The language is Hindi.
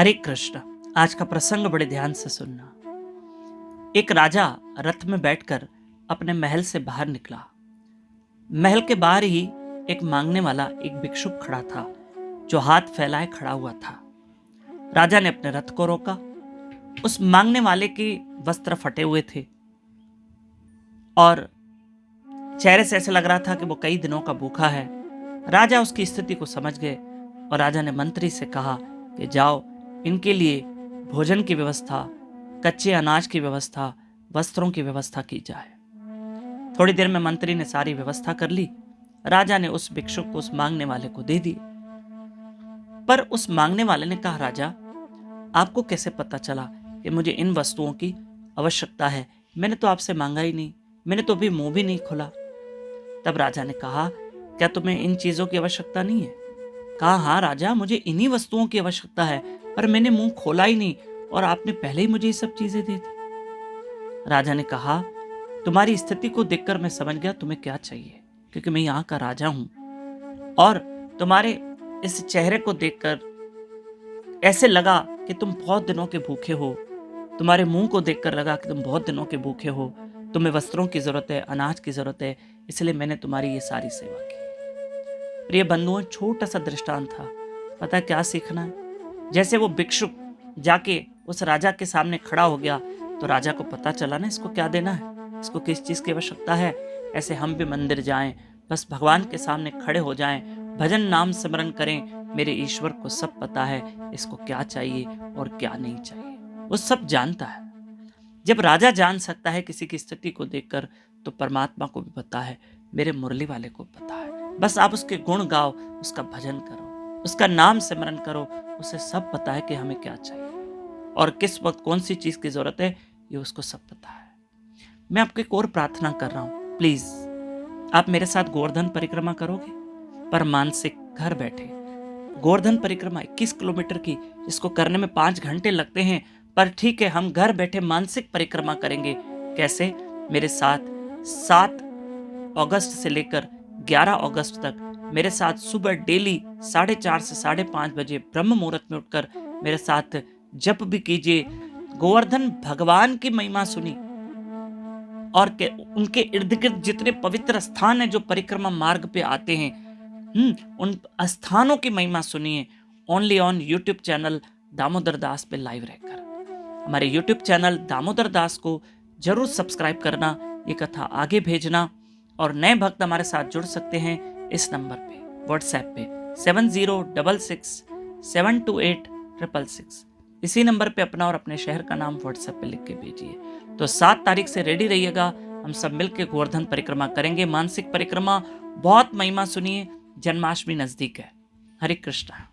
हरे कृष्ण। आज का प्रसंग बड़े ध्यान से सुनना। एक राजा रथ में बैठकर अपने महल से बाहर निकला। महल के बाहर ही एक मांगने वाला एक भिक्षुक खड़ा था, जो हाथ फैलाए खड़ा हुआ था। राजा ने अपने रथ को रोका। उस मांगने वाले के वस्त्र फटे हुए थे और चेहरे से ऐसे लग रहा था कि वो कई दिनों का भूखा है। राजा उसकी स्थिति को समझ गए और राजा ने मंत्री से कहा कि जाओ, इनके लिए भोजन की व्यवस्था, कच्चे अनाज की व्यवस्था, वस्त्रों की व्यवस्था की जाए। थोड़ी देर में मंत्री ने सारी व्यवस्था कर ली। राजा ने उस भिक्षुक को उस मांगने वाले को दे दी। पर उस मांगने वाले ने कहा, राजा, आपको कैसे पता चला कि मुझे इन वस्तुओं की आवश्यकता है? मैंने तो आपसे मांगा ही नहीं, मैंने तो अभी मुंह भी नहीं खोला। तब राजा ने कहा, क्या तुम्हें इन चीजों की आवश्यकता नहीं है? कहा, हाँ राजा, मुझे इन्हीं वस्तुओं की आवश्यकता है, पर मैंने मुंह खोला ही नहीं और आपने पहले ही मुझे ये सब चीजें दे दी। राजा ने कहा, तुम्हारी स्थिति को देखकर मैं समझ गया तुम्हें क्या चाहिए, क्योंकि मैं यहाँ का राजा हूं और तुम्हारे इस चेहरे को देखकर ऐसे लगा कि तुम बहुत दिनों के भूखे हो। तुम्हारे मुंह को देखकर लगा कि तुम बहुत दिनों के भूखे हो, तुम्हें वस्त्रों की जरूरत है, अनाज की जरूरत है, इसलिए मैंने तुम्हारी ये सारी सेवा की। प्रिय बंधुओं, छोटा सा दृष्टांत था। पता क्या सीखना है? जैसे वो भिक्षुक जाके उस राजा के सामने खड़ा हो गया तो राजा को पता चला ना इसको क्या देना है, इसको किस चीज की आवश्यकता है। ऐसे हम भी मंदिर जाएं, बस भगवान के सामने खड़े हो जाएं, भजन नाम स्मरण करें। मेरे ईश्वर को सब पता है इसको क्या चाहिए और क्या नहीं चाहिए, वो सब जानता है। जब राजा जान सकता है किसी की स्थिति को देखकर, तो परमात्मा को भी पता है, मेरे मुरली वाले को पता है। बस आप उसके गुण गाओ, उसका भजन करो, उसका नाम सिमरन करो। उसे सब पता है कि हमें क्या चाहिए और किस वक्त कौन सी चीज की जरूरत है, ये उसको सब पता है। मैं आपको एक और प्रार्थना कर रहा हूं, प्लीज आप मेरे साथ गोवर्धन परिक्रमा करोगे, पर मानसिक, घर बैठे। गोवर्धन परिक्रमा 21 किलोमीटर की, जिसको करने में 5 घंटे लगते हैं, पर ठीक है, हम घर बैठे मानसिक परिक्रमा करेंगे। कैसे? मेरे साथ 7 अगस्त से लेकर 11 अगस्त तक मेरे साथ सुबह डेली 4:30 से 5:30 बजे ब्रह्म मुहूर्त में उठकर मेरे साथ जप भी कीजिए। गोवर्धन भगवान की महिमा सुनी और उनके इर्द गिर्द जितने पवित्र स्थान है जो परिक्रमा मार्ग पे आते हैं, उन स्थानों की महिमा सुनिए। Only on YouTube channel Damodar Das पे लाइव रहकर। हमारे यूट्यूब चैनल दामोदर दास को जरूर सब्सक्राइब करना, ये कथा आगे भेजना। और नए भक्त हमारे साथ जुड़ सकते हैं इस नंबर पे, व्हाट्सएप पे 7066728666। इसी नंबर पे अपना और अपने शहर का नाम व्हाट्सएप पे लिख के भेजिए। तो 7 तारीख से रेडी रहिएगा, हम सब मिलकर गोवर्धन परिक्रमा करेंगे, मानसिक परिक्रमा। बहुत महिमा सुनिए, जन्माष्टमी नजदीक है। हरे कृष्णा।